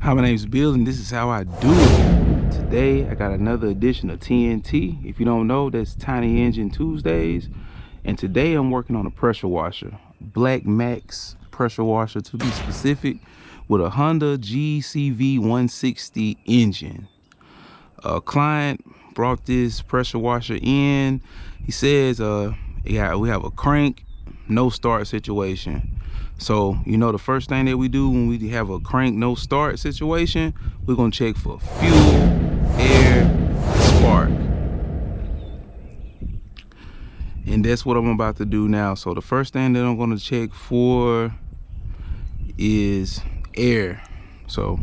Hi, my name's Bill, and this is how I do it. Today, I got another edition of TNT. If you don't know, that's Tiny Engine Tuesdays. And today, I'm working on a pressure washer. Blackmax Pressure washer, to be specific, with a Honda GCV 160 engine. A client brought this pressure washer in. He says, we have a crank, no start situation. So, you know, the first thing that we do when we have a crank no start situation, we're gonna check for fuel, air, spark. And that's what I'm about to do now. So the first thing that I'm gonna check for is air. So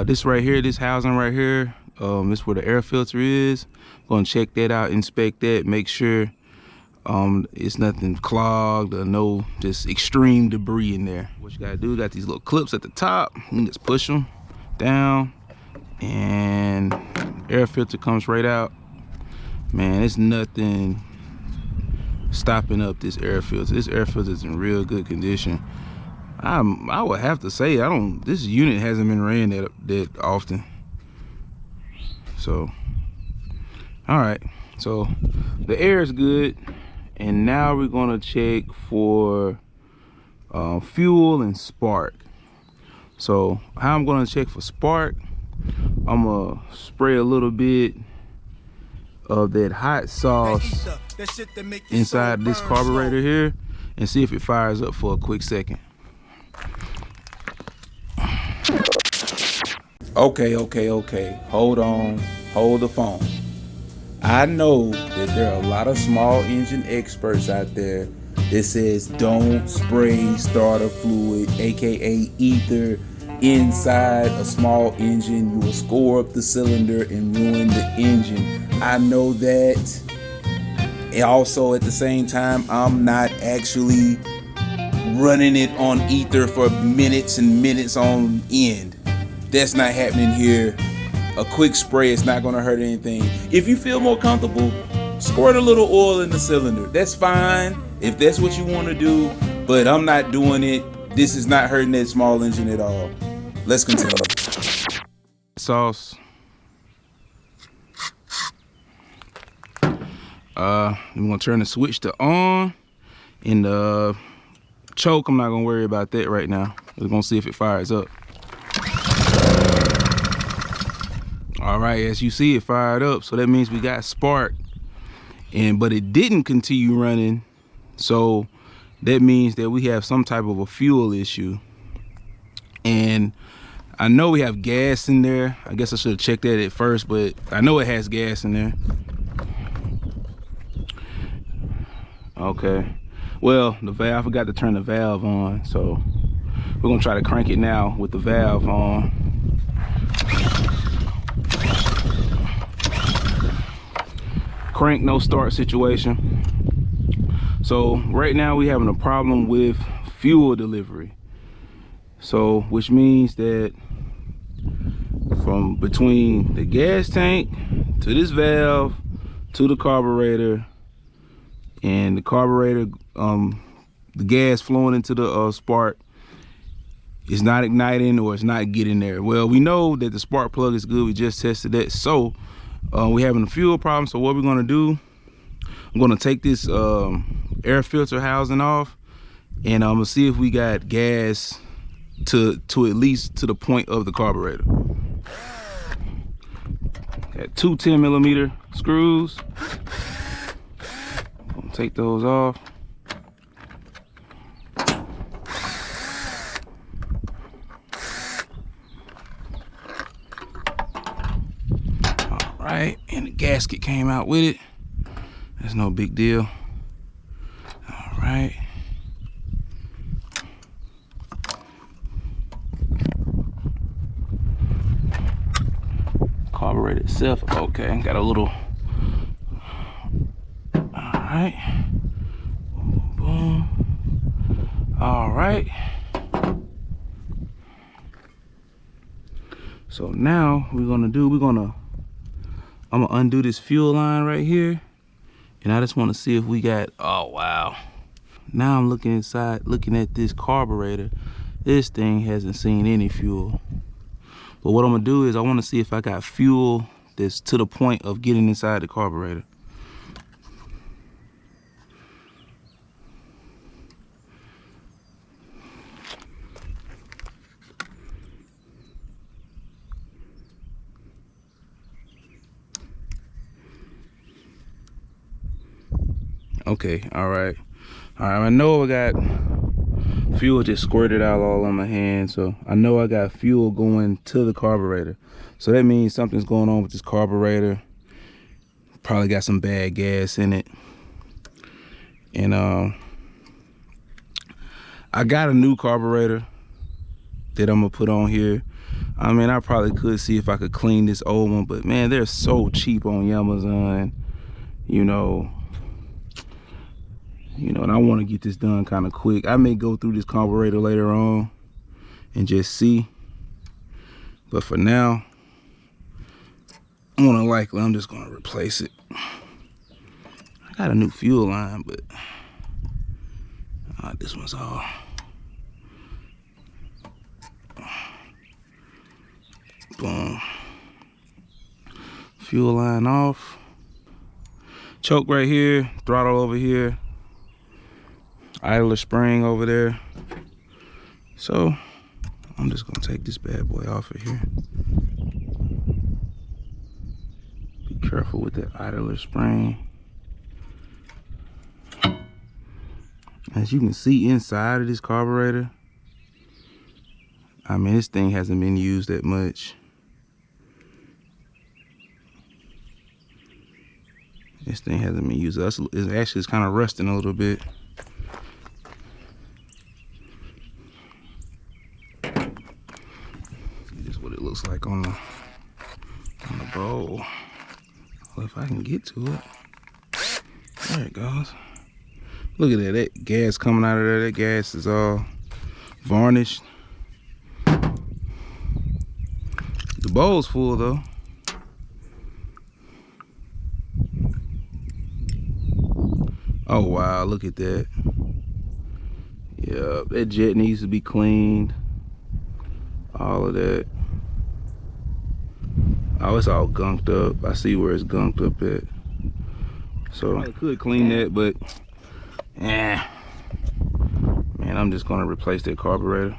this right here, this housing right here, this is where the air filter is. I'm gonna check that out, inspect that, make sure it's nothing clogged or no just extreme debris in there. What you gotta do, got these little clips at the top, you can just push them down and air filter comes right out. Man, it's nothing stopping up this air filter. This air filter is in real good condition. I would have to say, this unit hasn't been ran that often. So all right, so the air is good. And now we're gonna check for fuel and spark. So how I'm gonna check for spark, I'm gonna spray a little bit of that hot sauce inside this carburetor here and see if it fires up for a quick second. Okay, hold on, hold the phone. I know that there are a lot of small engine experts out there that says don't spray starter fluid, aka ether, inside a small engine. You will score up the cylinder and ruin the engine. I know that. And also at the same time, I'm not actually running it on ether for minutes and minutes on end. That's not happening here. A quick spray is not going to hurt anything. If you feel more comfortable, squirt a little oil in the cylinder. That's fine if that's what you want to do, but I'm not doing it. This is not hurting that small engine at all. Let's continue. Sauce. I'm going to turn the switch to on. And the choke, I'm not going to worry about that right now. We're going to see if it fires up. All right, as you see, it fired up, so that means we got spark, but it didn't continue running, so that means that we have some type of a fuel issue. And I know we have gas in there. I guess I should have checked that at first, but I know it has gas in there. Okay, well, the valve, I forgot to turn the valve on, so we're gonna try to crank it now with the valve on. Crank no start situation. So right now we having a problem with fuel delivery, so which means that from between the gas tank to this valve to the carburetor, and the carburetor, the gas flowing into the spark is not igniting, or it's not getting there. Well, we know that the spark plug is good. We just tested that. So we're having a fuel problem. So what we're gonna do, I'm gonna take this air filter housing off, and I'm gonna see if we got gas to at least to the point of the carburetor. Got two 10mm screws. I'm gonna take those off. Right, and the gasket came out with it. That's no big deal. All right. Carburetor itself, okay. Got a little. All right. Boom. All right. So now I'm gonna undo this fuel line right here, and I just want to see if we got, oh wow. Now I'm looking inside, looking at this carburetor. This thing hasn't seen any fuel. But what I'm gonna do is I wanna see if I got fuel that's to the point of getting inside the carburetor. Okay, all right, I know I got fuel just squirted out all on my hand, so I know I got fuel going to the carburetor. So that means something's going on with this carburetor. Probably got some bad gas in it. And I got a new carburetor that I'm gonna put on here. I mean, I probably could see if I could clean this old one, but man, they're so cheap on Amazon, you know, and I want to get this done kind of quick. I may go through this carburetor later on and just see, but for now, more than likely, I'm just gonna replace it. I got a new fuel line, but this one's all. Boom. Fuel line off. Choke right here, throttle over here, idler spring over there. So I'm just gonna take this bad boy off of here. Be careful with that idler spring. As you can see inside of this carburetor, I mean, this thing hasn't been used that much. This thing hasn't been used. It's kind of rusting a little bit. This is what it looks like on the bowl. Well, if I can get to it. There it goes. Look at that. That gas coming out of there. That gas is all varnished. The bowl's full though. Oh wow, look at that. Yeah, that jet needs to be cleaned. All of that. Oh, it's all gunked up. I see where it's gunked up at. So I could clean that, but man, I'm just gonna replace that carburetor.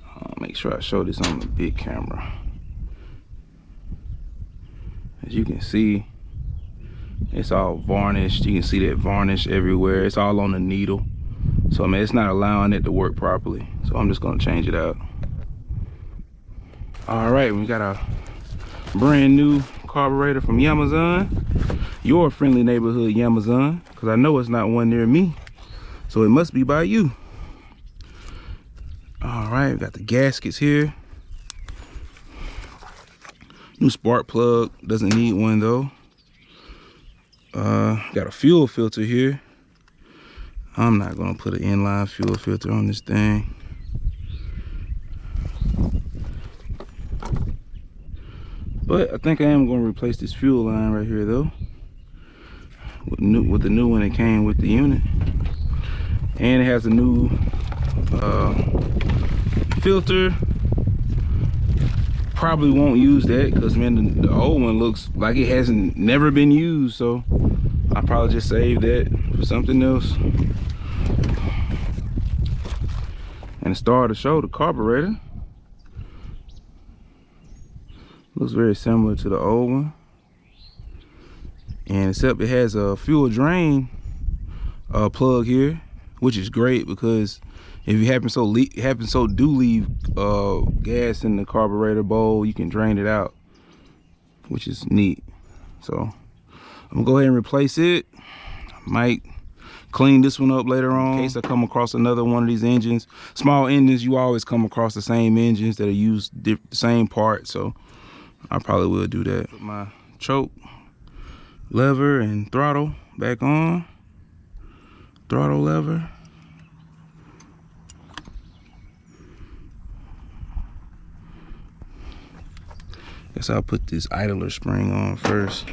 I'll make sure I show this on the big camera. As you can see, it's all varnished. You can see that varnish everywhere. It's all on the needle. So, man, it's not allowing it to work properly. So I'm just gonna change it out. All right, we got a brand new carburetor from Amazon. Your friendly neighborhood Amazon, because I know it's not one near me. So it must be by you. All right, we got the gaskets here. New spark plug, doesn't need one though. Got a fuel filter here. I'm not gonna put an inline fuel filter on this thing. But I think I am gonna replace this fuel line right here though. With the new one that came with the unit. And it has a new filter. Probably won't use that because man, the old one looks like it hasn't never been used, so I'll probably just save that for something else. And to start to show the carburetor, looks very similar to the old one, and except it has a fuel drain plug here, which is great because if you happen so do leave gas in the carburetor bowl, you can drain it out, which is neat. So I'm gonna go ahead and replace it. Might clean this one up later on in case I come across another one of these engines. Small engines, you always come across the same engines that are used the same parts, so I probably will do that. Put my choke, lever, and throttle back on. Throttle lever. Guess I'll put this idler spring on first.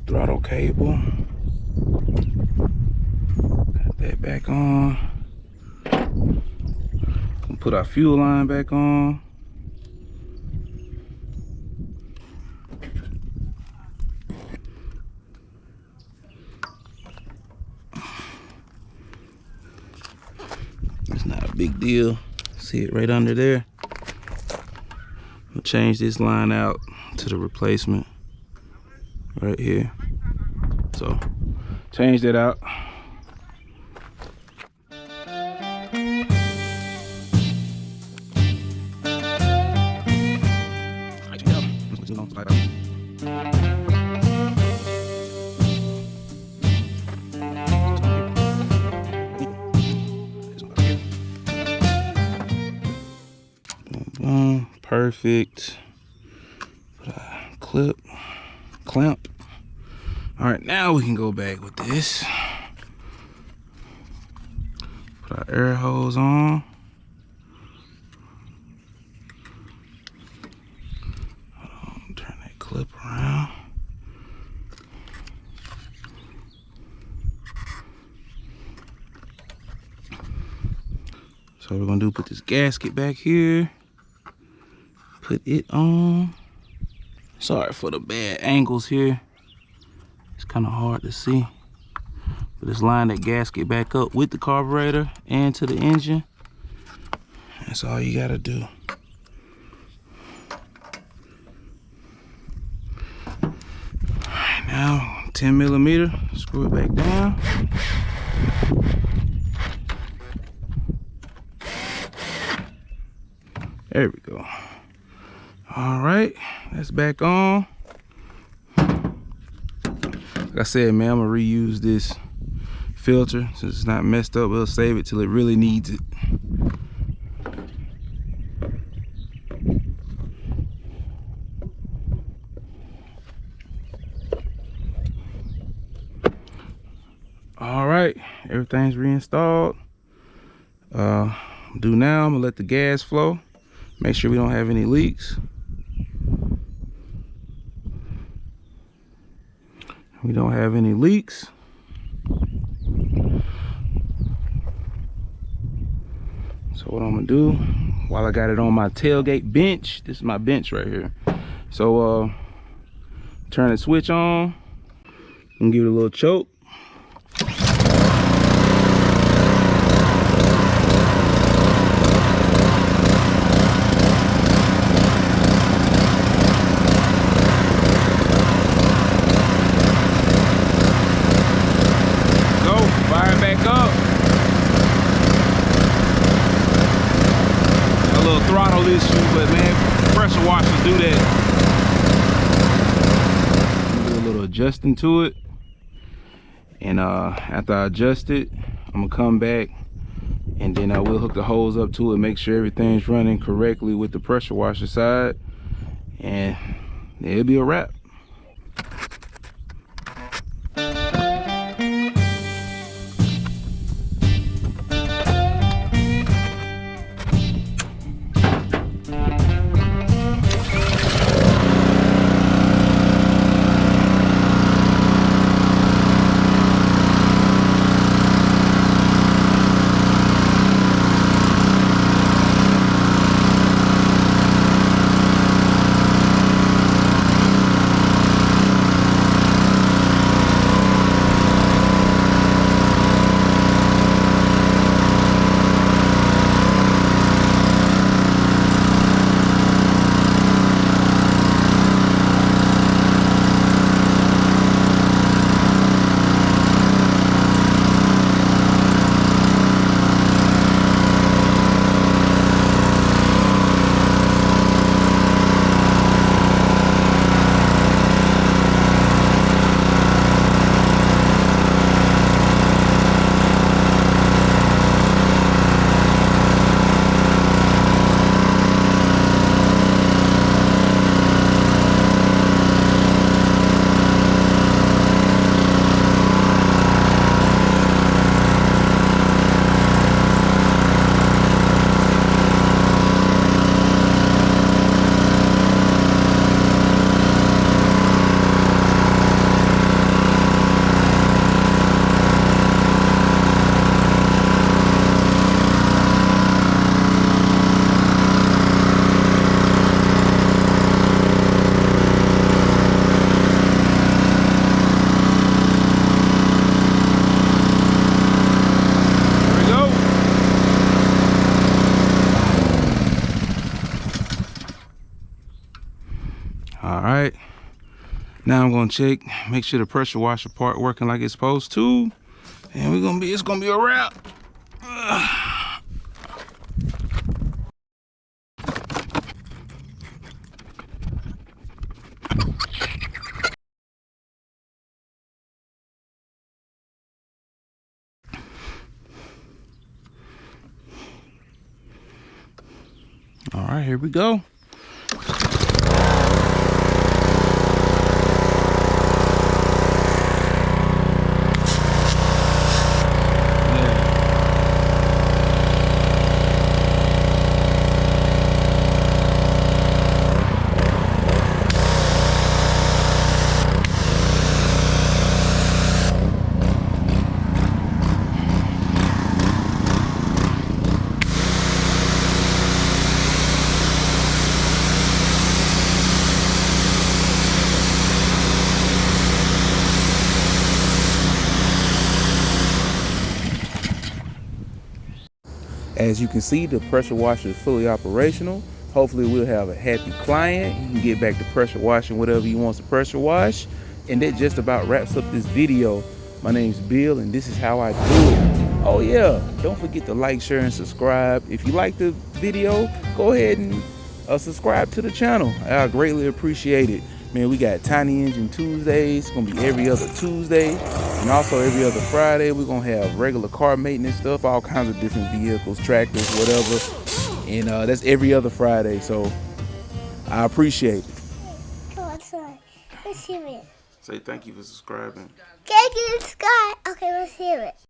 throttle cable. Got that back on. Put our fuel line back on. It's not a big deal. See it right under there. We'll change this line out to the replacement right here. So change that out. Boom, perfect. Put a clamp. All right, now we can go back with this. Put our air hose on. Hold on, turn that clip around. So what we're gonna do, put this gasket back here. Put it on. Sorry for the bad angles here. It's kind of hard to see. But just line that gasket back up with the carburetor and to the engine. That's all you gotta do. Alright, now 10 millimeter, screw it back down. There we go. All right, that's back on. Like I said, man, I'm gonna reuse this filter since it's not messed up. We'll save it till it really needs it. All right, everything's reinstalled. I'm gonna let the gas flow. Make sure we don't have any leaks. We don't have any leaks. So what I'm gonna do, while I got it on my tailgate bench, this is my bench right here. So turn the switch on and give it a little choke. Throttle issue, but man, pressure washers do that. Do a little adjusting to it, and after I adjust it, I'm gonna come back and then I will hook the hose up to it, make sure everything's running correctly with the pressure washer side, and it'll be a wrap. All right. Now I'm gonna check, make sure the pressure washer part working like it's supposed to, and it's gonna be a wrap. All right, here we go. As you can see, the pressure washer is fully operational. Hopefully we'll have a happy client. You can get back to pressure washing whatever you want to pressure wash. And that just about wraps up this video. My name's Bill and this is how I do it. Oh yeah, don't forget to like, share, and subscribe. If you like the video, go ahead and subscribe to the channel. I greatly appreciate it. Man, we got Tiny Engine Tuesdays. It's gonna be every other Tuesday. And also every other Friday, we're gonna have regular car maintenance stuff, all kinds of different vehicles, tractors, whatever. And that's every other Friday, so I appreciate it. Come on, sorry. Let's hear it. Say thank you for subscribing. Thank you, Scott. Okay, let's hear it.